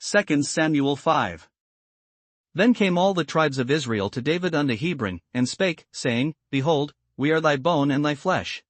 2Samuel5. Then came all the tribes of Israel to David unto Hebron, and spake, saying, Behold, we are thy bone and thy flesh.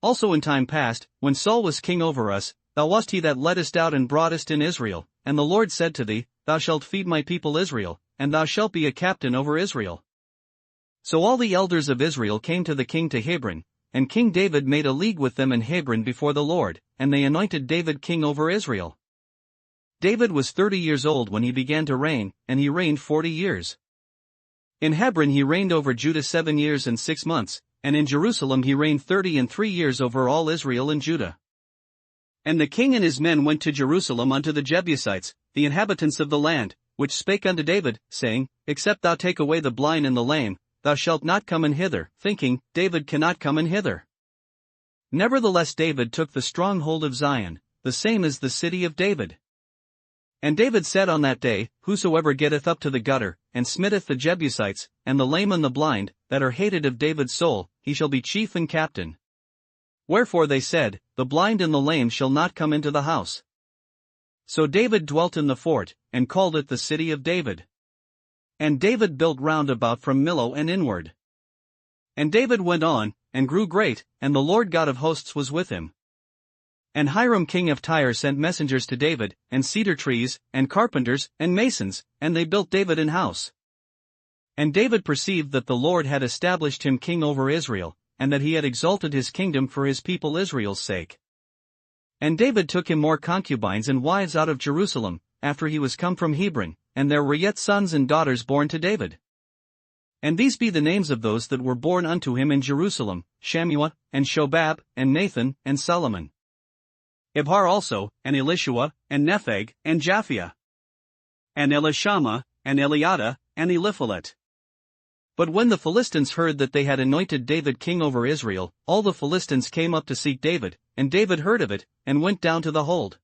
Also in time past, when Saul was king over us, thou wast he that leddest out and broughtest in Israel, and the Lord said to thee, Thou shalt feed my people Israel, and thou shalt be a captain over Israel. So all the elders of Israel came to the king to Hebron, and King David made a league with them in Hebron before the Lord, and they anointed David king over Israel. David was 30 years old when he began to reign, and he reigned 40 years. In Hebron he reigned over Judah 7 years and 6 months, and in Jerusalem he reigned 30 and 3 years over all Israel and Judah. And the king and his men went to Jerusalem unto the Jebusites, the inhabitants of the land, which spake unto David, saying, Except thou take away the blind and the lame, thou shalt not come in hither, thinking, David cannot come in hither. Nevertheless David took the stronghold of Zion, the same as the city of David. And David said on that day, Whosoever getteth up to the gutter, and smitteth the Jebusites, and the lame and the blind, that are hated of David's soul, he shall be chief and captain. Wherefore they said, The blind and the lame shall not come into the house. So David dwelt in the fort, and called it the city of David. And David built round about from Millo and inward. And David went on, and grew great, and the Lord God of hosts was with him. And Hiram king of Tyre sent messengers to David, and cedar trees, and carpenters, and masons, and they built David an house. And David perceived that the Lord had established him king over Israel, and that he had exalted his kingdom for his people Israel's sake. And David took him more concubines and wives out of Jerusalem, after he was come from Hebron, and there were yet sons and daughters born to David. And these be the names of those that were born unto him in Jerusalem, Shammua, and Shobab, and Nathan, and Solomon. Ibhar also, and Elishua, and Nepheg, and Japhia. And Elishama, and Eliada, and Eliphalet. But when the Philistines heard that they had anointed David king over Israel, all the Philistines came up to seek David, and David heard of it, and went down to the hold.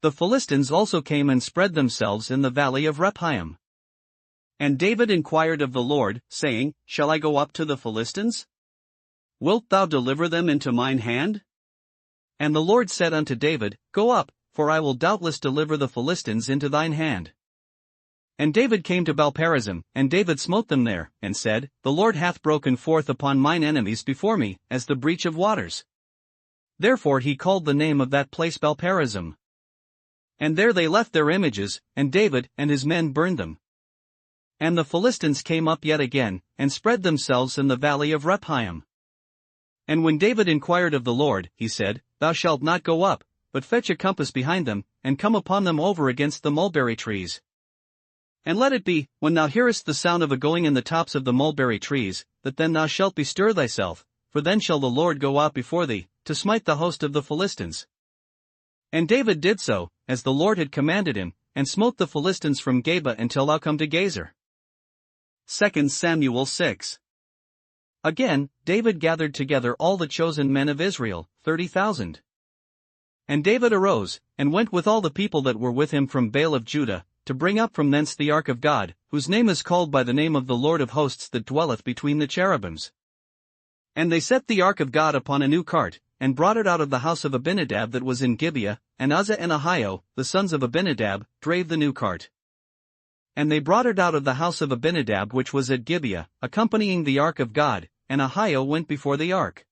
The Philistines also came and spread themselves in the valley of Rephaim. And David inquired of the Lord, saying, Shall I go up to the Philistines? Wilt thou deliver them into mine hand? And the Lord said unto David, Go up, for I will doubtless deliver the Philistines into thine hand. And David came to Baal-perazim, and David smote them there, and said, The Lord hath broken forth upon mine enemies before me, as the breach of waters. Therefore he called the name of that place Baal-perazim. And there they left their images, and David and his men burned them. And the Philistines came up yet again, and spread themselves in the valley of Rephaim. And when David inquired of the Lord, he said, Thou shalt not go up, but fetch a compass behind them, and come upon them over against the mulberry trees. And let it be, when thou hearest the sound of a going in the tops of the mulberry trees, that then thou shalt bestir thyself, for then shall the Lord go out before thee, to smite the host of the Philistines. And David did so, as the Lord had commanded him, and smote the Philistines from Geba until thou come to Gazer. 2Samuel6. Again, David gathered together all the chosen men of Israel, 30,000. And David arose, and went with all the people that were with him from Baal of Judah, to bring up from thence the ark of God, whose name is called by the name of the Lord of hosts that dwelleth between the cherubims. And they set the ark of God upon a new cart, and brought it out of the house of Abinadab that was in Gibeah, and Uzzah and Ahio, the sons of Abinadab, drave the new cart. And they brought it out of the house of Abinadab which was at Gibeah, accompanying the ark of God, and Ahio went before the ark.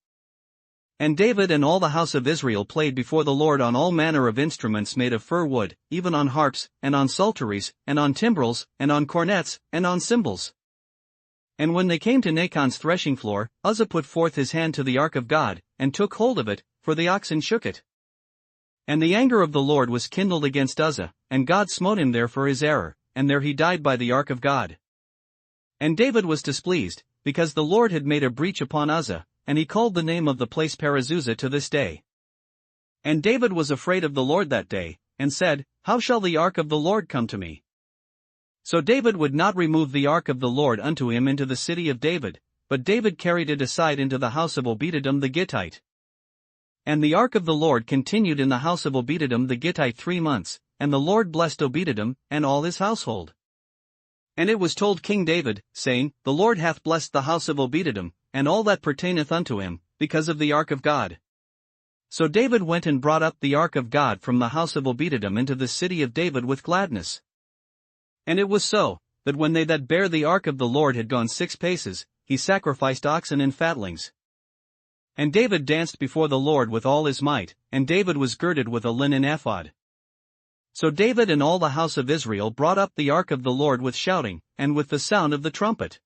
And David and all the house of Israel played before the Lord on all manner of instruments made of fir wood, even on harps, and on psalteries, and on timbrels, and on cornets, and on cymbals. And when they came to Nachon's threshing floor, Uzzah put forth his hand to the ark of God, and took hold of it, for the oxen shook it. And the anger of the Lord was kindled against Uzzah, and God smote him there for his error, and there he died by the ark of God. And David was displeased, because the Lord had made a breach upon Uzzah, and he called the name of the place Perazuzah to this day. And David was afraid of the Lord that day, and said, How shall the ark of the Lord come to me? So David would not remove the ark of the Lord unto him into the city of David, but David carried it aside into the house of Obededom the Gittite. And the ark of the Lord continued in the house of Obededom the Gittite 3 months, and the Lord blessed Obededom, and all his household. And it was told King David, saying, The Lord hath blessed the house of Obededom, and all that pertaineth unto him, because of the ark of God. So David went and brought up the ark of God from the house of Obededom into the city of David with gladness. And it was so, that when they that bare the ark of the Lord had gone 6 paces, he sacrificed oxen and fatlings. And David danced before the Lord with all his might, and David was girded with a linen ephod. So David and all the house of Israel brought up the ark of the Lord with shouting, and with the sound of the trumpet.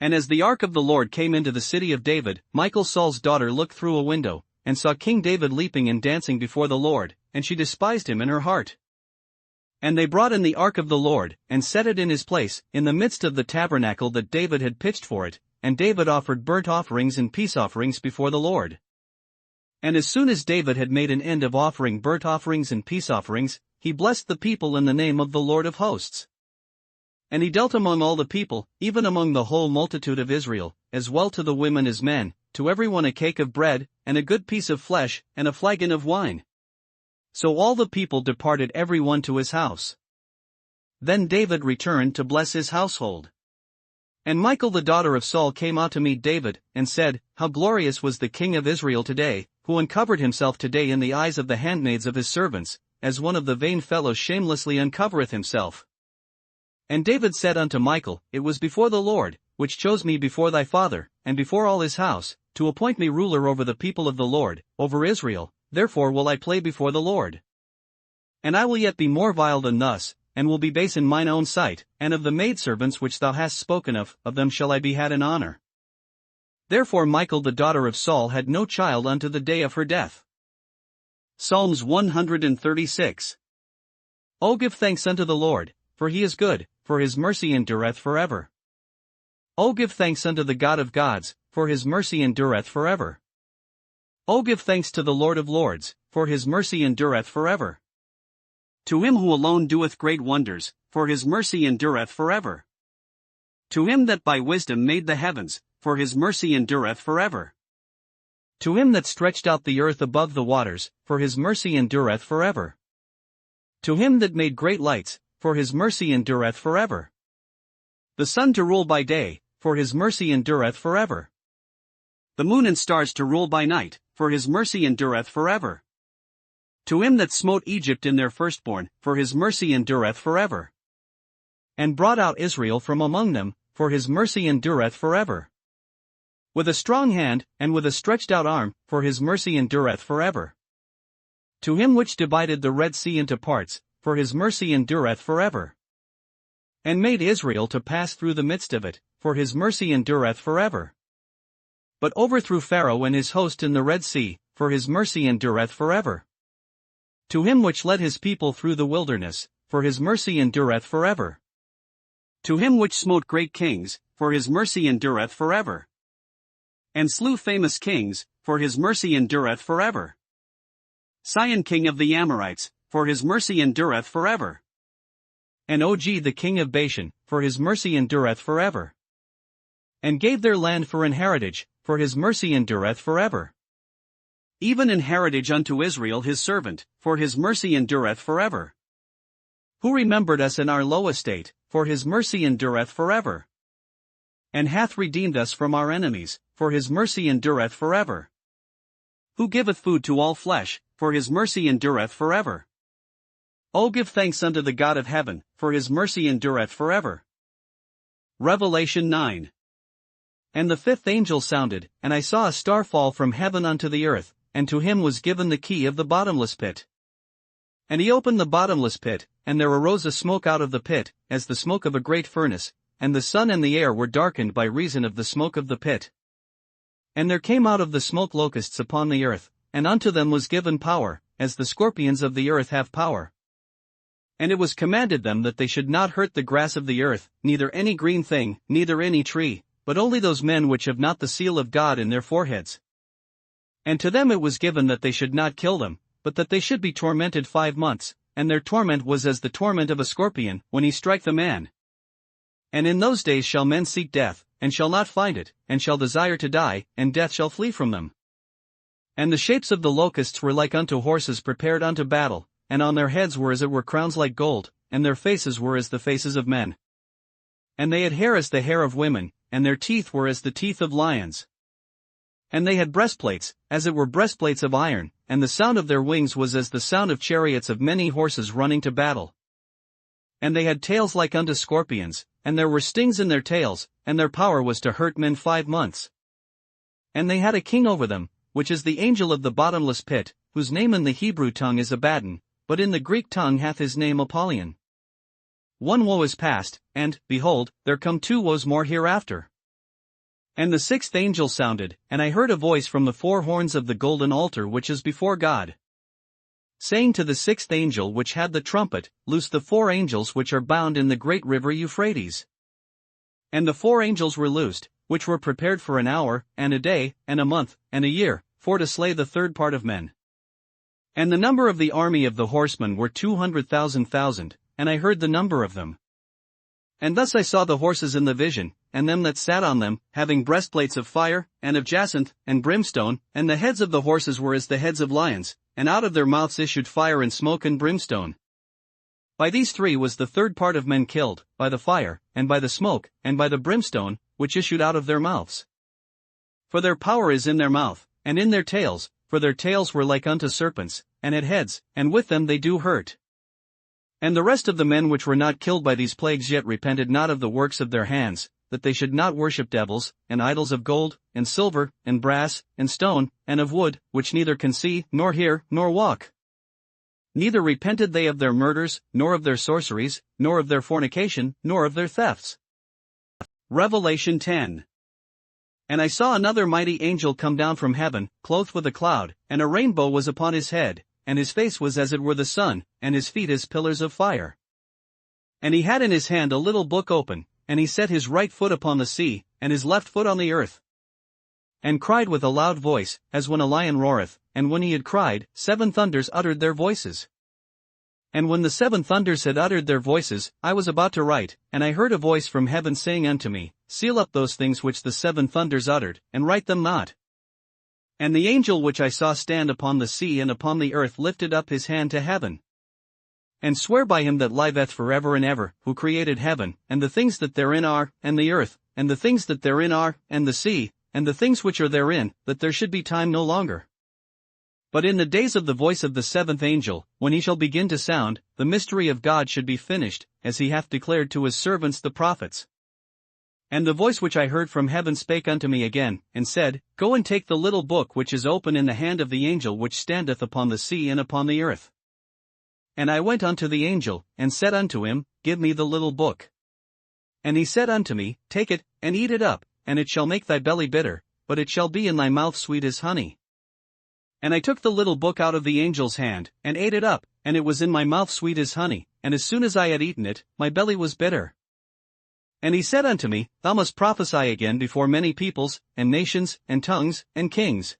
And as the ark of the Lord came into the city of David, Michal Saul's daughter looked through a window, and saw King David leaping and dancing before the Lord, and she despised him in her heart. And they brought in the ark of the Lord, and set it in his place, in the midst of the tabernacle that David had pitched for it, and David offered burnt offerings and peace offerings before the Lord. And as soon as David had made an end of offering burnt offerings and peace offerings, he blessed the people in the name of the Lord of hosts. And he dealt among all the people, even among the whole multitude of Israel, as well to the women as men, to every one a cake of bread, and a good piece of flesh, and a flagon of wine. So all the people departed every one to his house. Then David returned to bless his household. And Michal the daughter of Saul came out to meet David, and said, How glorious was the king of Israel today, who uncovered himself today in the eyes of the handmaids of his servants, as one of the vain fellows shamelessly uncovereth himself. And David said unto Michal, It was before the Lord, which chose me before thy father, and before all his house, to appoint me ruler over the people of the Lord, over Israel, therefore will I play before the Lord. And I will yet be more vile than thus, and will be base in mine own sight, and of the maidservants which thou hast spoken of them shall I be had in honor. Therefore Michal the daughter of Saul had no child unto the day of her death. Psalms 136. O give thanks unto the Lord, for he is good, for his mercy endureth forever. O give thanks unto the God of gods, for his mercy endureth forever. O give thanks to the Lord of lords, for his mercy endureth forever. To him who alone doeth great wonders, for his mercy endureth forever. To him that by wisdom made the heavens, for his mercy endureth forever. To him that stretched out the earth above the waters, for his mercy endureth forever. To him that made great lights, for his mercy endureth forever. The sun to rule by day, for his mercy endureth forever. The moon and stars to rule by night, for his mercy endureth forever. To him that smote Egypt in their firstborn, for his mercy endureth forever. And brought out Israel from among them, for his mercy endureth forever. With a strong hand, and with a stretched out arm, for his mercy endureth forever. To him which divided the Red Sea into parts, for his mercy endureth forever. And made Israel to pass through the midst of it, for his mercy endureth forever. But overthrew Pharaoh and his host in the Red Sea, for his mercy endureth forever. To him which led his people through the wilderness, for his mercy endureth forever. To him which smote great kings, for his mercy endureth forever. And slew famous kings, for his mercy endureth forever. Sihon king of the Amorites, for his mercy endureth forever. And Og the king of Bashan, for his mercy endureth forever. And gave their land for an heritage, for his mercy endureth forever. Even an heritage unto Israel his servant, for his mercy endureth forever. Who remembered us in our low estate, for his mercy endureth forever. And hath redeemed us from our enemies, for his mercy endureth forever. Who giveth food to all flesh, for his mercy endureth forever. O give thanks unto the God of heaven, for his mercy endureth forever. Revelation 9. And the 5th angel sounded, and I saw a star fall from heaven unto the earth, and to him was given the key of the bottomless pit. And he opened the bottomless pit, and there arose a smoke out of the pit, as the smoke of a great furnace, and the sun and the air were darkened by reason of the smoke of the pit. And there came out of the smoke locusts upon the earth, and unto them was given power, as the scorpions of the earth have power. And it was commanded them that they should not hurt the grass of the earth, neither any green thing, neither any tree, but only those men which have not the seal of God in their foreheads. And to them it was given that they should not kill them, but that they should be tormented 5 months, and their torment was as the torment of a scorpion, when he strike the man. And in those days shall men seek death, and shall not find it, and shall desire to die, and death shall flee from them. And the shapes of the locusts were like unto horses prepared unto battle, and on their heads were as it were crowns like gold, and their faces were as the faces of men. And they had hair as the hair of women, and their teeth were as the teeth of lions. And they had breastplates, as it were breastplates of iron, and the sound of their wings was as the sound of chariots of many horses running to battle. And they had tails like unto scorpions, and there were stings in their tails, and their power was to hurt men 5 months. And they had a king over them, which is the angel of the bottomless pit, whose name in the Hebrew tongue is Abaddon, but in the Greek tongue hath his name Apollyon. 1 woe is past, and, behold, there come 2 woes more hereafter. And the 6th angel sounded, and I heard a voice from the 4 horns of the golden altar which is before God, saying to the 6th angel which had the trumpet, Loose the 4 angels which are bound in the great river Euphrates. And the 4 angels were loosed, which were prepared for an hour, and a day, and a month, and a year, for to slay the 3rd part of men. And the number of the army of the horsemen were 200,000, and I heard the number of them. And thus I saw the horses in the vision, and them that sat on them, having breastplates of fire, and of jacinth, and brimstone, and the heads of the horses were as the heads of lions, and out of their mouths issued fire and smoke and brimstone. By these 3 was the 3rd part of men killed, by the fire, and by the smoke, and by the brimstone, which issued out of their mouths. For their power is in their mouth, and in their tails, for their tails were like unto serpents, and had heads, and with them they do hurt. And the rest of the men which were not killed by these plagues yet repented not of the works of their hands, that they should not worship devils, and idols of gold, and silver, and brass, and stone, and of wood, which neither can see, nor hear, nor walk. Neither repented they of their murders, nor of their sorceries, nor of their fornication, nor of their thefts. Revelation 10. And I saw another mighty angel come down from heaven, clothed with a cloud, and a rainbow was upon his head, and his face was as it were the sun, and his feet as pillars of fire. And he had in his hand a little book open, and he set his right foot upon the sea, and his left foot on the earth. And cried with a loud voice, as when a lion roareth, and when he had cried, 7 thunders uttered their voices. And when the 7 thunders had uttered their voices, I was about to write, and I heard a voice from heaven saying unto me, Seal up those things which the 7 thunders uttered, and write them not. And the angel which I saw stand upon the sea and upon the earth lifted up his hand to heaven, and sware by him that liveth forever and ever, who created heaven, and the things that therein are, and the earth, and the things that therein are, and the sea, and the things which are therein, that there should be time no longer. But in the days of the voice of the 7th angel, when he shall begin to sound, the mystery of God should be finished, as he hath declared to his servants the prophets. And the voice which I heard from heaven spake unto me again, and said, Go and take the little book which is open in the hand of the angel which standeth upon the sea and upon the earth. And I went unto the angel, and said unto him, Give me the little book. And he said unto me, Take it, and eat it up, and it shall make thy belly bitter, but it shall be in thy mouth sweet as honey. And I took the little book out of the angel's hand, and ate it up, and it was in my mouth sweet as honey, and as soon as I had eaten it, my belly was bitter. And he said unto me, Thou must prophesy again before many peoples, and nations, and tongues, and kings.